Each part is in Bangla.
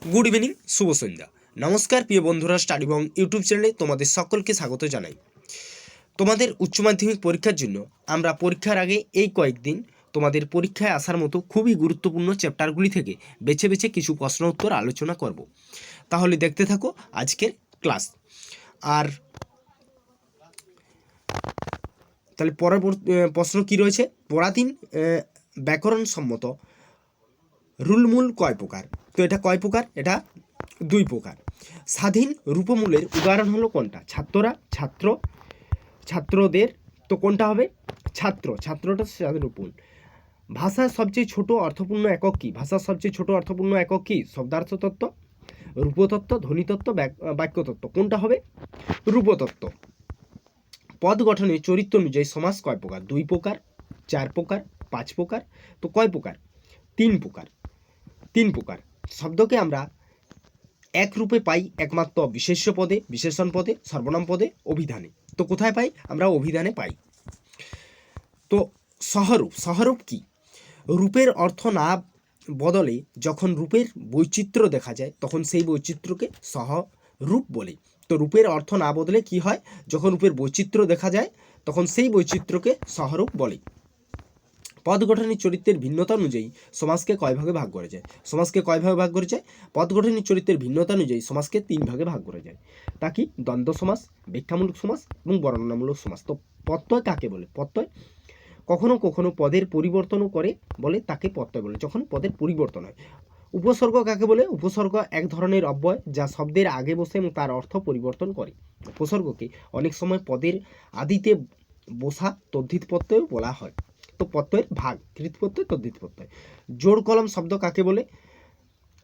গুড ইভিনিং, শুভ সন্ধ্যা। নমস্কার প্রিয় বন্ধুরা, স্টাডি বং ইউটিউব চ্যানেলে তোমাদের সকলকে স্বাগত জানাই। তোমাদের উচ্চ মাধ্যমিক পরীক্ষার জন্য আমরা পরীক্ষার আগে এই কয়েকদিন তোমাদের পরীক্ষায় আসার মতো খুবই গুরুত্বপূর্ণ চ্যাপ্টারগুলি থেকে বেছে বেছে কিছু প্রশ্ন উত্তর আলোচনা করব। তাহলে দেখতে থাকো আজকের ক্লাস। আর তাহলে পরবর্তী প্রশ্ন কি রয়েছে, পরাধীন ব্যাকরণসম্মত রুলমূল কয় প্রকার? তো এটা কয় প্রকার? এটা দুই প্রকার। স্বাধীন রূপমূলের উদাহরণ হলো কোনটা? ছাত্রদের, তো কোনটা হবে? ছাত্রটা স্বাধীন রূপমূল। ভাষার সবচেয়ে ছোট অর্থপূর্ণ একক কি? ভাষার সবচেয়ে ছোট অর্থপূর্ণ একক কি? শব্দার্থ তত্ত্ব, রূপতত্ত্ব, ধ্বনিতত্ত্ব, বাক্যতত্ত্ব। কোনটা হবে? রূপতত্ত্ব। পদ গঠনে চরিত্র অনুযায়ী সমাস কয় প্রকার? দুই প্রকার, চার প্রকার, পাঁচ প্রকার। তো কয় প্রকার? তিন প্রকার। শব্দকে আমরা এক রূপে পাই একমাত্র বিশেষ্য পদে, বিশেষণ পদে, সর্বনাম পদে, অভিধানে। তো কোথায় পাই? আমরা অভিধানে পাই। তো সহরূপ কি? রূপের অর্থ না বদলে যখন রূপের বৈচিত্র্য দেখা যায় তখন সেই বৈচিত্র্যকে সহরূপ বলে। তো রূপের অর্থ না বদলে কি হয়? যখন রূপের বৈচিত্র্য দেখা যায় তখন সেই বৈচিত্র্যকে সহরূপ বলে। পদ গঠনের চরিত্রের ভিন্নতা অনুযায়ী সমাজকে কয় ভাগে ভাগ করা যায়? পদ গঠনের চরিত্রের ভিন্নতা অনুযায়ী সমাজকে তিন ভাগে ভাগ করা যায়। তা কি? দ্বন্দ্ব সমাস, ব্যাখ্যামূলক সমাস এবং বর্ণনামূলক সমাস। তো প্রত্যয় কাকে বলে? প্রত্যয় কখনো কখনো পদের পরিবর্তনও করে বলে, তাকে প্রত্যয় বলে যখন পদের পরিবর্তন হয়। উপসর্গ কাকে বলে? উপসর্গ এক ধরনের অব্যয় যা শব্দের আগে বসে এবং তার অর্থ পরিবর্তন করে। উপসর্গকে অনেক সময় পদের আদিতে বসা তদ্ধিত প্রত্যয় বলা হয়। তো প্রত্যয়ের ভাগ: কৃত প্রত্যয়, তদ্ধিত প্রত্যয়। জোড় কলম শব্দ কাকে বলে?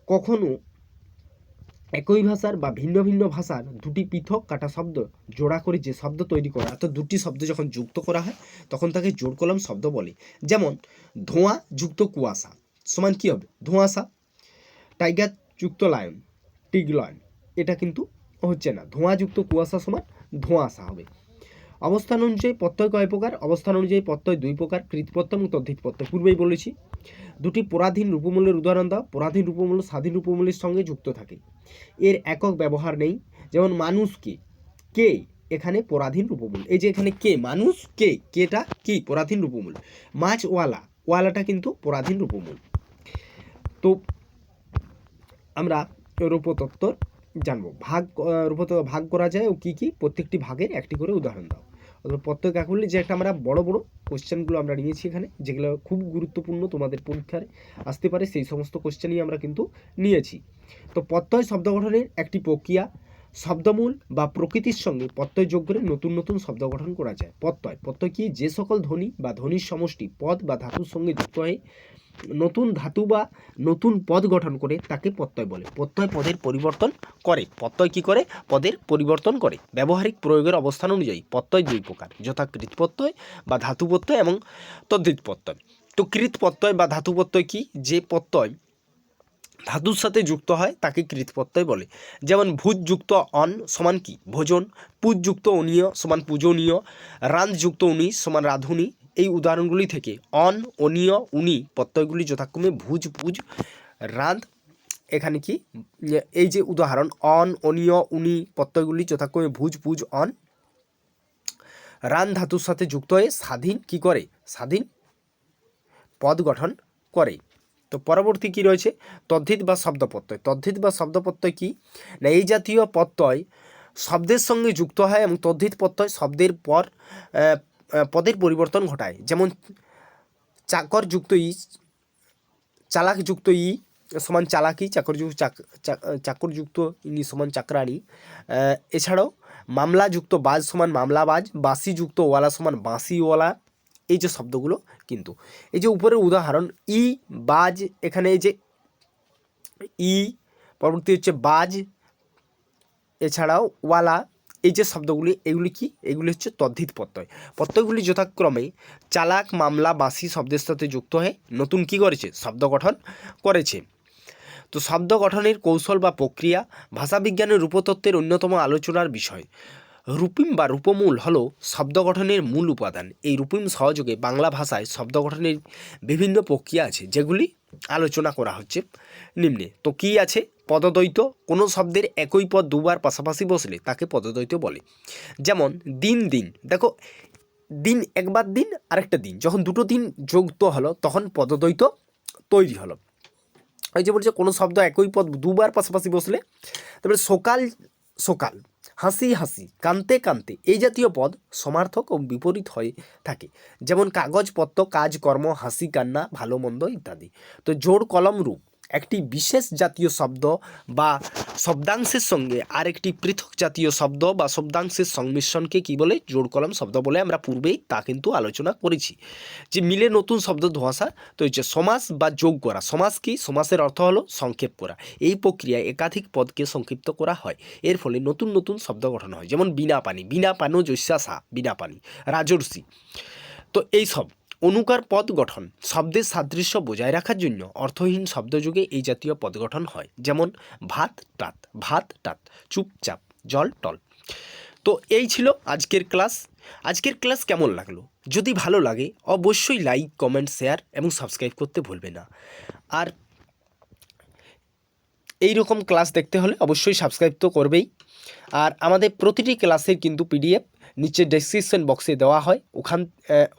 কখনো একই ভাষার বা ভিন্ন ভিন্ন ভাষার দুটি পৃথক কাটা শব্দ জোড়া করে যে শব্দ তৈরি করা, অর্থাৎ দুটি শব্দ যখন যুক্ত করা হয় তখন তাকে জোড় কলম শব্দ বলে। যেমন ধোঁয়া যুক্ত কুয়াশা সমান কি হবে? ধোঁয়াশা। টাইগার যুক্ত লায়ন, টিগলয়ন। এটা কিন্তু হচ্ছে না। ধোঁয়া যুক্ত কুয়াশা সমান ধোঁয়াশা হবে। অবস্থান অনুযায়ী প্রত্যয় কয় প্রকার? অবস্থান অনুযায়ী প্রত্যয় দুই প্রকার, কৃত প্রত্যয় এবং তদ্ধিত প্রত্যয়। পূর্বেই বলেছি। দুটি পরাধীন রূপমূলের উদাহরণ দাও। পরাধীন রূপমূল স্বাধীন রূপমূলের সঙ্গে যুক্ত থাকে, এর একক ব্যবহার নেই। যেমন মানুষকে, কে এখানে পরাধীন রূপমূল। এই যে এখানে কে, মানুষ, কেটা কি? পরাধীন রূপমূল। মাছওয়ালা, ওয়ালাটা কিন্তু পরাধীন রূপমূল। তো আমরা রূপতত্ত্ব জানবো। রূপতত্ত্ব ভাগ করা যায় ও কি কি? প্রত্যেকটি ভাগের একটি করে উদাহরণ দাও। প্রত্যেক কাকে বলি? যে একটা আমরা বড় কোশ্চেনগুলো আমরা নিয়েছি এখানে, যেগুলো খুব গুরুত্বপূর্ণ, তোমাদের পরীক্ষায় আসতে পারে, সেই সমস্ত কোশ্চেনই আমরা কিন্তু নিয়েছি। তো প্রত্যয় শব্দ গঠনের একটি প্রক্রিয়া। শব্দমূল বা প্রকৃতির সঙ্গে প্রত্যয় যোগ করে নতুন নতুন শব্দ গঠন করা যায়। প্রত্যয় কি? যে সকল ধ্বনি বা ধ্বনির সমষ্টি পদ বা ধাতুর সঙ্গে যুক্ত হয়ে নতুন ধাতু বা নতুন পদ গঠন করে তাকে প্রত্যয় বলে। প্রত্যয় পদের পরিবর্তন করে। প্রত্যয় কি করে? পদের পরিবর্তন করে। ব্যবহারিক প্রয়োগের অবস্থান অনুযায়ী প্রত্যয় দুই প্রকার, যথা কৃত প্রত্যয় বা ধাতু প্রত্যয় এবং তদ্ধিত প্রত্যয়। তো কৃত প্রত্যয় বা ধাতু প্রত্যয় কি? যে প্রত্যয় ধাতুর সাথে যুক্ত হয় তাকে কৃত প্রত্যয় বলে। যেমন ভূত যুক্ত অন সমান কি? ভোজন। পুজ যুক্ত অনীয় সমান পূজনীয়। রান্ধ যুক্ত উনি সমান রাঁধুনি। এই উদাহরণগুলি থেকে অন, অনীয়, উনি প্রত্যয়গুলি যথাক্রমে ভুজ, পুজ, রাঁধ। এখানে কি? এই যে উদাহরণ অন, অনীয়, উনি প্রত্যয়গুলি যথাক্রমে ভুজ, পুজ, অন। রান ধাতুর সাথে যুক্ত হয়ে স্বাধীন কি করে? স্বাধীন পদ গঠন করে। তো পরবর্তী কি রয়েছে? তদ্ধিত বা শব্দ প্রত্যয়। তদ্ধিত বা শব্দ প্রত্যয় কি না? এই জাতীয় প্রত্যয় শব্দের সঙ্গে যুক্ত হয় এবং তদ্ধিত প্রত্যয় শব্দের পর পদের পরিবর্তন ঘটায়। যেমন চাকর যুক্ত ই, চালাক যুক্ত ই সমান চালাকি, চাকর যুক্ত ইনি সমান চাকরানি। এছাড়াও মামলা যুক্ত বাজ সমান মামলাবাজ, বাঁশি যুক্ত ওয়ালা সমান বাঁশিওয়ালা। এই যে শব্দগুলো কিন্তু, এই যে উপরের উদাহরণ ই, বাজ, এখানে এই যে ই, পরবর্তী হচ্ছে বাজ, এছাড়াও ওয়ালা। এই যে শব্দগুলি, এগুলি কি? এগুলি হচ্ছে তদ্ধিত প্রত্যয়। প্রত্যয়গুলি যথাক্রমে চালাক, মামলা, বাঁশি শব্দের সাথে যুক্ত হয়ে নতুন কি করেছে? শব্দ গঠন করেছে। তো শব্দ গঠনের কৌশল বা প্রক্রিয়া ভাষাবিজ্ঞানের রূপতত্ত্বের অন্যতম আলোচনার বিষয়। রূপিম বা রূপমূল হলো শব্দ গঠনের মূল উপাদান। এই রূপিম সহযোগে বাংলা ভাষায় শব্দ গঠনের বিভিন্ন প্রক্রিয়া আছে, যেগুলি আলোচনা করা হচ্ছে নিম্নে। তো কি আছে? পদদ্বৈত, কোনো শব্দের একই পদ দুবার পাশাপাশি বসলে তাকে পদদ্বৈত বলে। যেমন দিন দিন, দেখো দিন একবার দিন আরেকটা দিন, যখন দুটো দিন যুক্ত হলো তখন পদদ্বৈত তৈরি হলো। এই যে বলছে কোনো শব্দ একই পদ দুবার পাশাপাশি বসলে, তারপরে সকাল সকাল, হাসি হাসি, কানতে কানতে, এই জাতীয় পদ সমার্থক ও বিপরীত হয়ে থাকে। যেমন কাগজপত্র, কাজকর্ম, হাসি কান্না, ভালো মন্দ ইত্যাদি। তো জোড় কলম রূপ একটি বিশেষ জাতীয় শব্দ বা শব্দাংশের সঙ্গে আরেকটি পৃথক জাতীয় শব্দ বা শব্দাংশের সংমিশ্রণকে কি বলে? জোড় কলম শব্দ বলে। আমরা পূর্বেই তা কিন্তু আলোচনা করেছি যে মিলে নতুন শব্দ ধোঁয়াশা তো হচ্ছে। সমাস বা যোগ করা, সমাস কি? সমাসের অর্থ হলো সংক্ষেপ করা। এই প্রক্রিয়ায় একাধিক পদকে সংক্ষিপ্ত করা হয়, এর ফলে নতুন নতুন শব্দ গঠন হয়। যেমন বিনা পানি, বিনা পানো জৈসাসা, বিনা পানি, রাজর্ষি। তো এইসব অনুকার পদ গঠন শব্দের সাদৃশ্য বজায় রাখার জন্য অর্থহীন শব্দযুগে এই জাতীয় পদ গঠন হয়। যেমন ভাত টাত, ভাত টাত, চুপচাপ, জল টল। তো এই ছিল আজকের ক্লাস। আজকের ক্লাস কেমন লাগলো? যদি ভালো লাগে অবশ্যই লাইক, কমেন্ট, শেয়ার এবং সাবস্ক্রাইব করতে ভুলবে না। আর এই রকম ক্লাস দেখতে হলে অবশ্যই সাবস্ক্রাইব তো করবেই। আর আমাদের প্রতিটি ক্লাসের কিন্তু পিডিএফ নিচে ডেসক্রিপশন বক্সে দেওয়া হয়,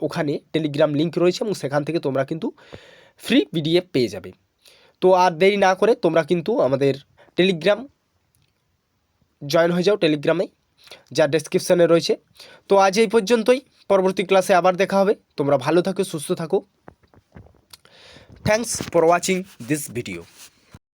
ওখানে টেলিগ্রাম লিঙ্ক রয়েছে এবং সেখান থেকে তোমরা কিন্তু ফ্রি পিডিএফ পেয়ে যাবে। তো আর দেরি না করে তোমরা কিন্তু আমাদের টেলিগ্রাম জয়েন হয়ে যাও, টেলিগ্রামে যা ডেসক্রিপশানে রয়েছে। তো আজ এই পর্যন্তই, পরবর্তী ক্লাসে আবার দেখা হবে। তোমরা ভালো থাকো, সুস্থ থাকো। Thanks for watching this video.